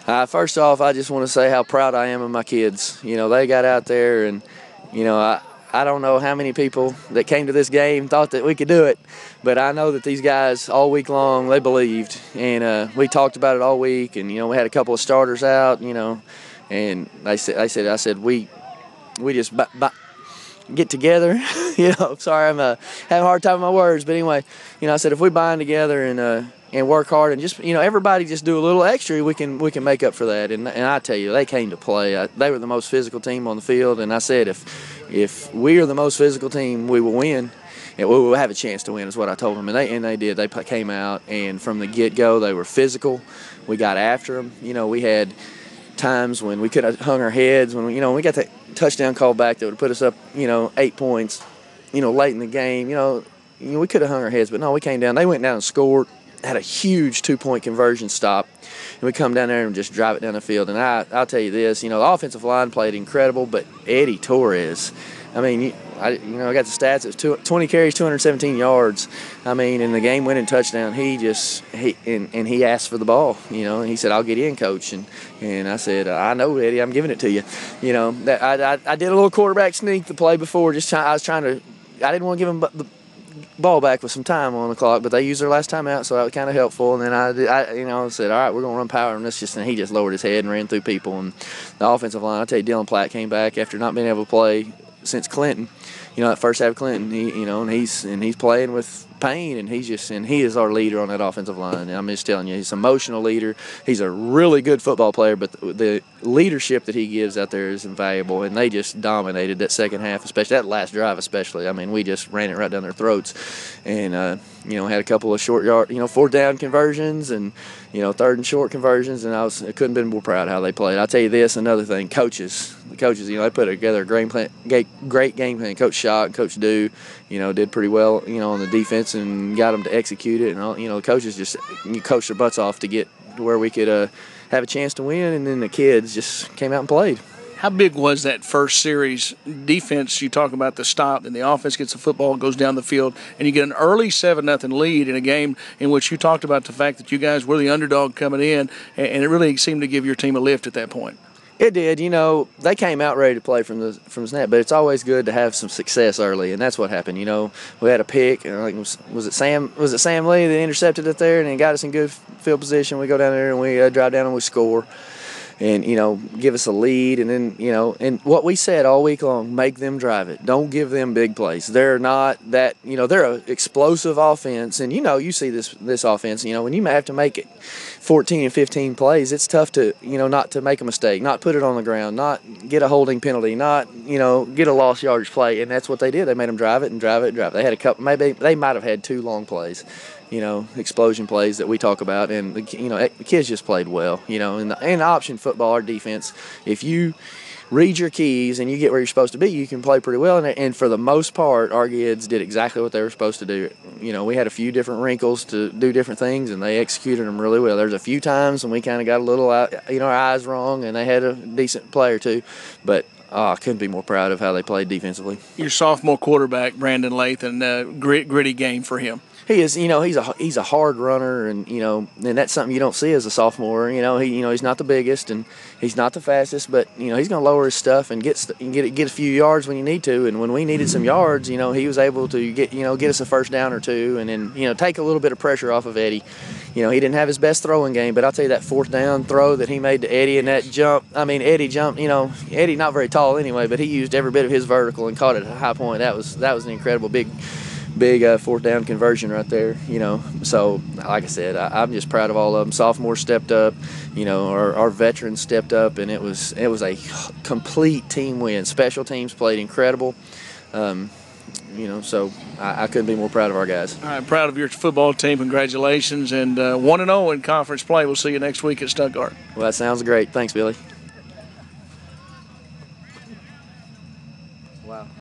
First off, I just want to say how proud I am of my kids. They got out there and, I don't know how many people that came to this game thought that we could do it, but I know that these guys all week long, they believed. And we talked about it all week, and, we had a couple of starters out, and I said, we just get together. Sorry, I'm having a hard time with my words, but anyway, I said if we bind together and work hard and just everybody just do a little extra, we can make up for that. And I tell you, they came to play. They were the most physical team on the field, and I said if we are the most physical team, we will win. And we will have a chance to win, is what I told them, and they did. They came out, and from the get-go, they were physical. We got after them. We had times when we could have hung our heads when we got that touchdown call back that would put us up 8 points late in the game. We could have hung our heads, but no, we came down. They went down and scored, had a huge 2-point conversion stop, and we come down there and just drive it down the field. And I'll tell you this, the offensive line played incredible, but Eddie Torres, I got the stats. It was 20 carries, 217 yards. And the game-winning touchdown. He asked for the ball. And he said, "I'll get in, coach." And I said, "I know, Eddie. I'm giving it to you." That I did a little quarterback sneak the play before. I didn't want to give him the ball back with some time on the clock, but they used their last time out, so that was kind of helpful. And then I said, "All right, we're gonna run power," and he just lowered his head and ran through people. And the offensive line, I tell you, Dylan Platt came back after not being able to play since Clinton. That first half of Clinton, and he's playing with pain, and he is our leader on that offensive line. And I'm just telling you, he's an emotional leader. He's a really good football player, but the leadership that he gives out there is invaluable. And they just dominated that second half, especially that last drive. We just ran it right down their throats, and had a couple of short yard, fourth down conversions, and third and short conversions. And I couldn't have been more proud of how they played. I'll tell you this, another thing, the coaches, they put together a great game plan. Coach Schott and Coach Dew, did pretty well, on the defense and got them to execute it. And the coaches just coached their butts off to get to where we could have a chance to win. And then the kids just came out and played. How big was that first series defense? You talk about the stop, and the offense gets the football, goes down the field, and you get an early 7-0 lead in a game in which you talked about the fact that you guys were the underdog coming in, and it really seemed to give your team a lift at that point. It did. They came out ready to play from the snap, but it's always good to have some success early, and that's what happened. We had a pick, and was it Sam Lee that intercepted it there, and it got us in good field position. We go down there and we drive down and we score, and give us a lead, and then and what we said all week long: make them drive it. Don't give them big plays. They're not that. They're an explosive offense, and you see this offense. When you have to make it 14 and 15 plays, it's tough to not to make a mistake, not put it on the ground, not get a holding penalty, not get a lost yardage play, and that's what they did. They made them drive it and drive it and drive it. They had a couple, maybe they might have had 2 long plays, explosion plays that we talk about, and the kids just played well, in the option football, our defense, if you read your keys and you get where you're supposed to be, you can play pretty well. And for the most part, our kids did exactly what they were supposed to do. We had a few different wrinkles to do different things, and they executed them really well. There's a few times when we kind of got a little, our eyes wrong, and they had a decent player too. But I couldn't be more proud of how they played defensively. Your sophomore quarterback, Brandon Lathan, gritty game for him. He is, he's a hard runner, and and that's something you don't see as a sophomore. He's not the biggest and he's not the fastest, but he's going to lower his stuff and get a few yards when you need to. And when we needed some yards, he was able to get us a first down or two, and then take a little bit of pressure off of Eddie. He didn't have his best throwing game, but I'll tell you that fourth down throw that he made to Eddie and that jump. Eddie jumped. Eddie not very tall anyway, but he used every bit of his vertical and caught it at a high point. That was an incredible big fourth down conversion right there, So, like I said, I'm just proud of all of them. Sophomores stepped up, our veterans stepped up, and it was a complete team win. Special teams played incredible, so I couldn't be more proud of our guys. All right, proud of your football team. Congratulations, and 1-0 in conference play. We'll see you next week at Stuttgart. Well, that sounds great. Thanks, Billy.